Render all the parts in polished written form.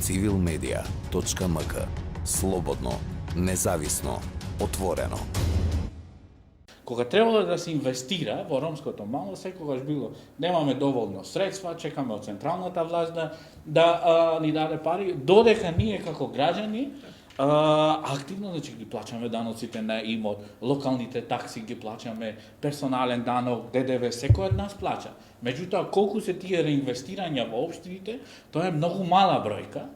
civilmedia.mk. Слободно, независно, отворено. Кога требало да се инвестира во ромското мало, секогаш било немаме доволно средства, чекаме од централната власт да ни даде пари, додека ние како граѓани активно ги плачаме даноците на имот, локалните такси ги плачаме, персонален данок, ДДВ, секој од нас плача. Меѓутоа, колку се тие реинвестирања во општините, тоа е многу мала бројка.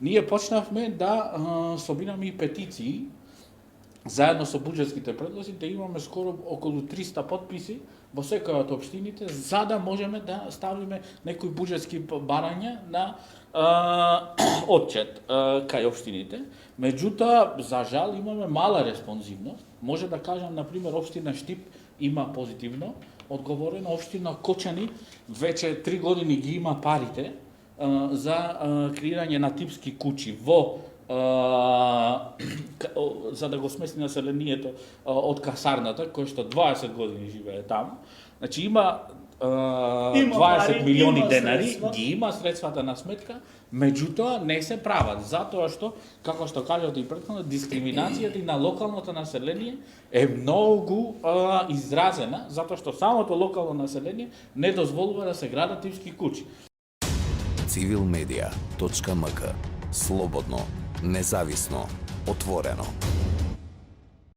Ние почнавме да собираме и петиции, заедно со буџетските предлози, да имаме скоро околу 300 подписи во секоја од општините, за да можеме да ставиме некои буџетски барања на отчет кај општините. Меѓутоа, за жал, имаме мала респонзивност. Може да кажам, например, општина Штип има позитивно одговорено, општина Кочани веќе 3 години ги има парите за креирање на типски куќи за да го смести населението од касарната, кој што 20 години живее таму. Значи има 20 милиони денари, ги има средствата на сметка, меѓутоа не се прават, затоа што, како што кажат и претходно, дискриминацијата и на локалното население е многу изразена, затоа што самото локално население не дозволува да се градат типски куќи. civilmedia.mk. Слободно, независно, отворено.